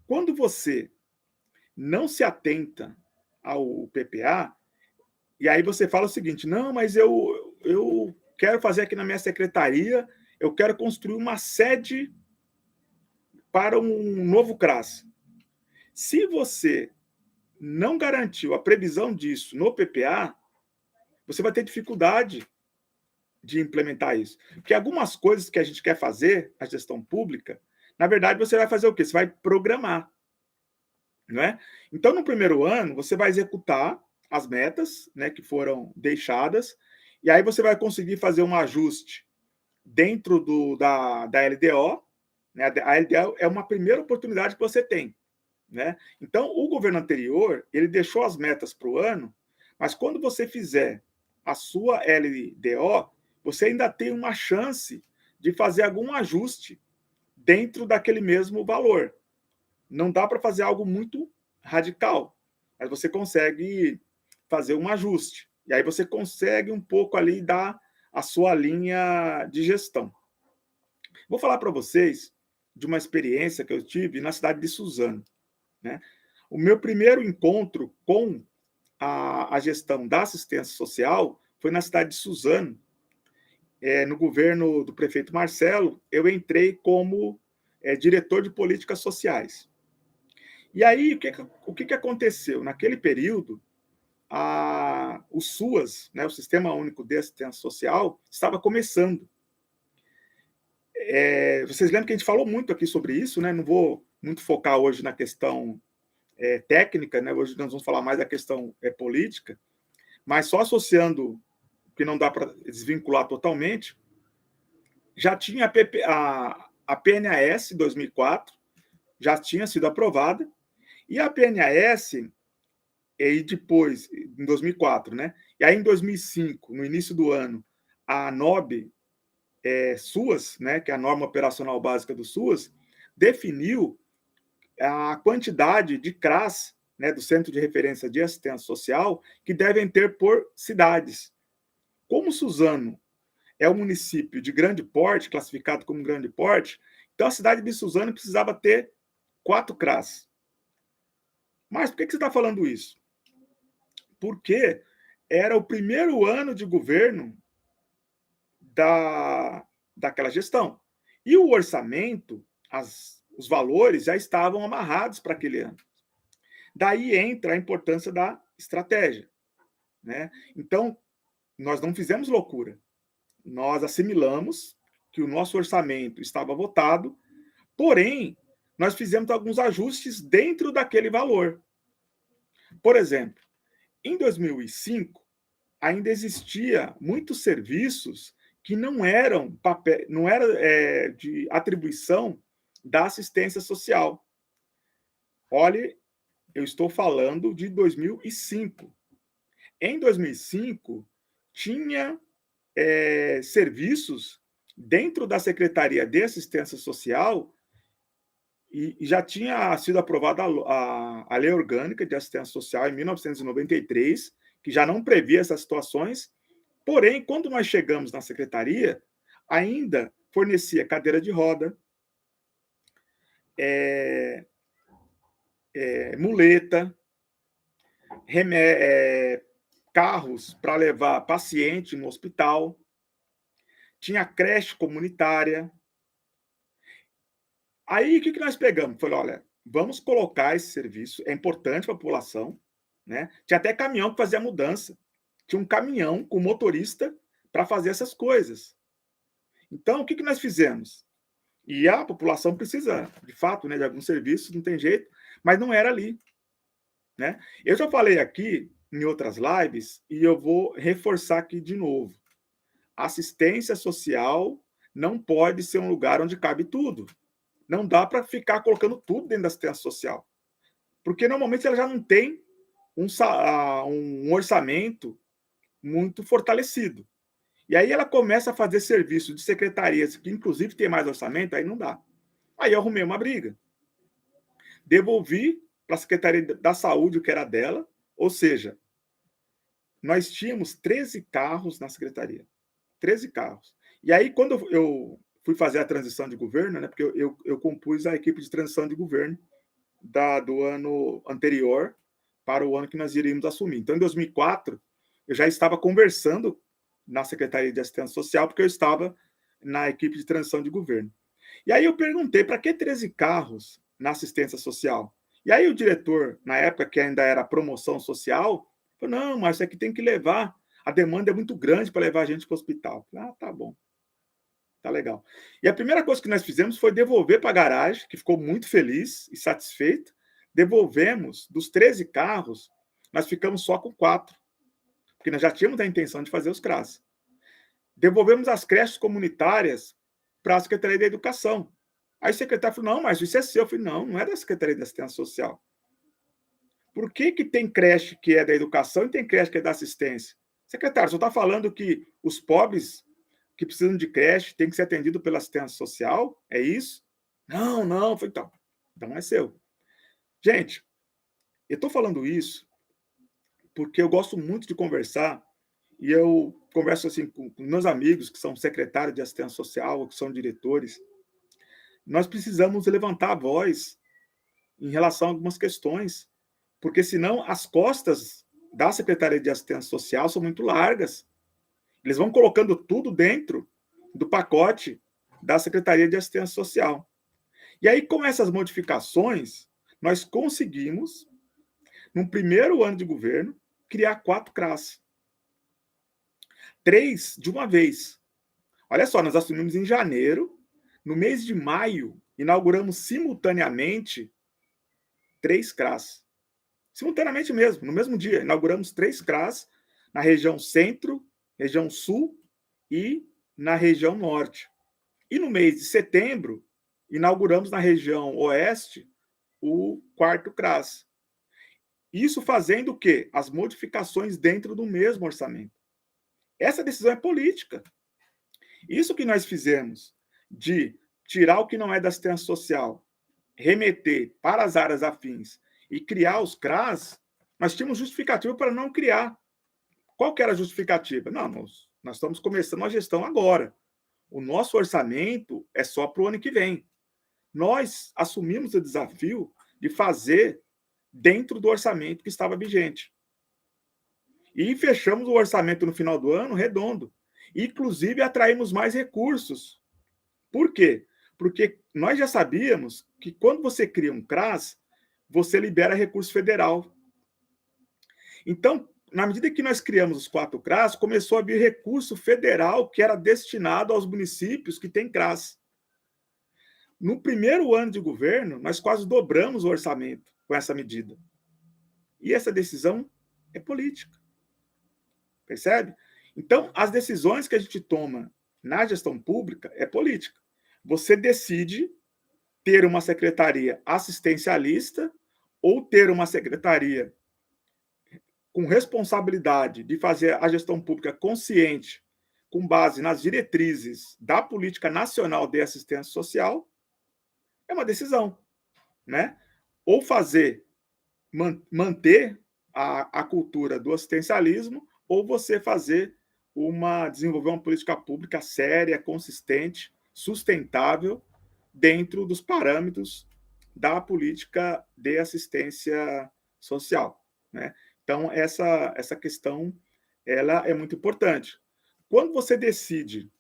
Quando você não se atenta ao PPA, e aí você fala o seguinte: não, mas eu quero fazer aqui na minha secretaria, eu quero construir uma sede para um novo CRAS. Se você não garantiu a previsão disso no PPA, você vai ter dificuldade de implementar isso. Porque algumas coisas que a gente quer fazer, a gestão pública, na verdade você vai fazer o quê? Você vai programar, não é? Então, no primeiro ano, você vai executar as metas, né, que foram deixadas, e aí você vai conseguir fazer um ajuste dentro da LDO, né? A LDO é uma primeira oportunidade que você tem, né? Então, o governo anterior, ele deixou as metas para o ano, mas quando você fizer a sua LDO, você ainda tem uma chance de fazer algum ajuste dentro daquele mesmo valor. Não dá para fazer algo muito radical, mas você consegue fazer um ajuste. E aí você consegue um pouco ali dar a sua linha de gestão. Vou falar para vocês de uma experiência que eu tive na cidade de Suzano, né? O meu primeiro encontro com a gestão da assistência social foi na cidade de Suzano. No governo do prefeito Marcelo, eu entrei como diretor de políticas sociais. E aí, o que aconteceu? Naquele período, o SUAS, né, o Sistema Único de Assistência Social, estava começando. Vocês lembram que a gente falou muito aqui sobre isso, né? Não vou muito focar hoje na questão técnica, né? Hoje nós vamos falar mais da questão política, mas só associando, que não dá para desvincular totalmente, já tinha a PNAS 2004, já tinha sido aprovada, e a PNAS, e depois, em 2004, né? E aí em 2005, no início do ano, a NOB SUAS, né, que é a Norma Operacional Básica do SUAS, definiu a quantidade de CRAS, né, do Centro de Referência de Assistência Social, que devem ter por cidades. Como Suzano é um município de grande porte, classificado como grande porte, então a cidade de Suzano precisava ter 4 CRAS. Mas por que você está falando isso? Porque era o primeiro ano de governo daquela gestão. E o orçamento, os valores já estavam amarrados para aquele ano. Daí entra a importância da estratégia, né? Então, nós não fizemos loucura. Nós assimilamos que o nosso orçamento estava votado, porém, nós fizemos alguns ajustes dentro daquele valor. Por exemplo, em 2005, ainda existia muitos serviços que não eram de atribuição da assistência social. Olhe, eu estou falando de 2005. Em 2005, tinha serviços dentro da Secretaria de Assistência Social e já tinha sido aprovada a Lei Orgânica de Assistência Social em 1993, que já não previa essas situações. Porém, quando nós chegamos na secretaria, ainda fornecia cadeira de roda, muleta, carros para levar paciente no hospital, tinha creche comunitária. Aí, o que nós pegamos? Falei, olha, vamos colocar esse serviço, é importante para a população, né? Tinha até caminhão que fazia mudança. Tinha um caminhão com motorista para fazer essas coisas. Então, o que nós fizemos? E a população precisa, de fato, né, de alguns serviços, não tem jeito, mas não era ali, né? Eu já falei aqui em outras lives e eu vou reforçar aqui de novo. Assistência social não pode ser um lugar onde cabe tudo. Não dá para ficar colocando tudo dentro da assistência social, porque normalmente ela já não tem um orçamento muito fortalecido. E aí ela começa a fazer serviço de secretarias, que inclusive tem mais orçamento, aí não dá. Aí eu arrumei uma briga. Devolvi para a Secretaria da Saúde o que era dela, ou seja, nós tínhamos 13 carros na secretaria. 13 carros. E aí, quando eu fui fazer a transição de governo, né, porque eu compus a equipe de transição de governo, do ano anterior para o ano que nós iríamos assumir. Então, em 2004, eu já estava conversando na Secretaria de Assistência Social, porque eu estava na equipe de transição de governo. E aí eu perguntei, para que 13 carros na assistência social? E aí o diretor, na época que ainda era promoção social, falou, não, mas isso aqui tem que levar, a demanda é muito grande para levar a gente para o hospital. Ah, tá bom. Tá legal. E a primeira coisa que nós fizemos foi devolver para a garagem, que ficou muito feliz e satisfeito. Devolvemos, dos 13 carros, nós ficamos só com 4, porque nós já tínhamos a intenção de fazer os CRAS. Devolvemos as creches comunitárias para a Secretaria da Educação. Aí o secretário falou, não, mas isso é seu. Eu falei, não, não é da Secretaria da Assistência Social. Por que tem creche que é da educação e tem creche que é da assistência? Secretário, você está falando que os pobres que precisam de creche têm que ser atendidos pela assistência social? É isso? Não, não. Eu falei, então é seu. Gente, eu estou falando isso porque eu gosto muito de conversar e eu converso assim com meus amigos que são secretários de assistência social, que são diretores. Nós precisamos levantar a voz em relação a algumas questões, porque senão as costas da Secretaria de Assistência Social são muito largas. Eles vão colocando tudo dentro do pacote da Secretaria de Assistência Social. E aí, com essas modificações, nós conseguimos, num primeiro ano de governo, criar 4 CRAS. 3 de uma vez. Olha só, nós assumimos em janeiro, no mês de maio, inauguramos simultaneamente 3 CRAS. Simultaneamente mesmo, no mesmo dia, inauguramos 3 CRAS na região centro, região sul e na região norte. E no mês de setembro, inauguramos na região oeste o 4º CRAS. Isso fazendo o quê? As modificações dentro do mesmo orçamento. Essa decisão é política. Isso que nós fizemos de tirar o que não é da assistência social, remeter para as áreas afins e criar os CRAS, nós tínhamos justificativa para não criar. Qual que era a justificativa? Não, nós estamos começando a gestão agora. O nosso orçamento é só para o ano que vem. Nós assumimos o desafio de fazer dentro do orçamento que estava vigente. E fechamos o orçamento no final do ano redondo. Inclusive, atraímos mais recursos. Por quê? Porque nós já sabíamos que quando você cria um CRAS, você libera recurso federal. Então, na medida que nós criamos os 4 CRAS, começou a vir recurso federal que era destinado aos municípios que têm CRAS. No primeiro ano de governo, nós quase dobramos o orçamento com essa medida. E essa decisão é política. Percebe? Então, as decisões que a gente toma na gestão pública é política. Você decide ter uma secretaria assistencialista ou ter uma secretaria com responsabilidade de fazer a gestão pública consciente, com base nas diretrizes da Política Nacional de Assistência Social, é uma decisão, né? Ou manter a cultura do assistencialismo, ou você desenvolver uma política pública séria, consistente, sustentável, dentro dos parâmetros da política de assistência social, né? Então, essa questão ela é muito importante. Quando você decide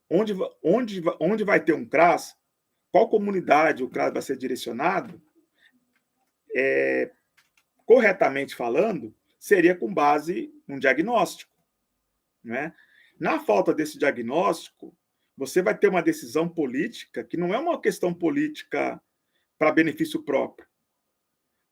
onde vai ter um CRAS, qual comunidade o CRAS vai ser direcionado, corretamente falando, seria com base num diagnóstico, né? Na falta desse diagnóstico, você vai ter uma decisão política que não é uma questão política para benefício próprio.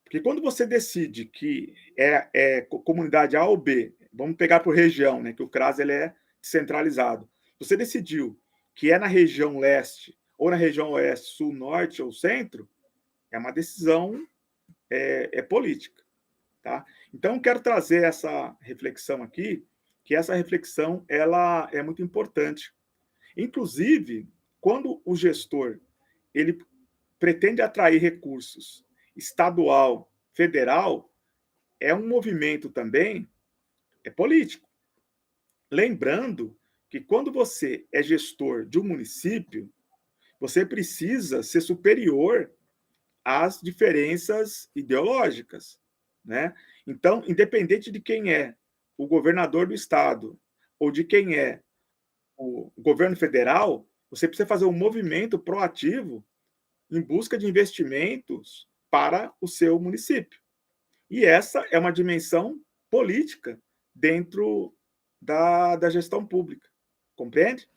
Porque quando você decide que é comunidade A ou B, vamos pegar por região, né, que o CRAS ele é centralizado. Você decidiu que é na região leste, ou na região oeste, sul, norte ou centro, é uma decisão política. Tá? Então, quero trazer essa reflexão aqui, que essa reflexão ela é muito importante. Inclusive, quando o gestor ele pretende atrair recursos estadual, federal, é um movimento também político. Lembrando que quando você é gestor de um município, você precisa ser superior as diferenças ideológicas, né? Então, independente de quem é o governador do estado ou de quem é o governo federal, você precisa fazer um movimento proativo em busca de investimentos para o seu município. E essa é uma dimensão política dentro da gestão pública, compreende?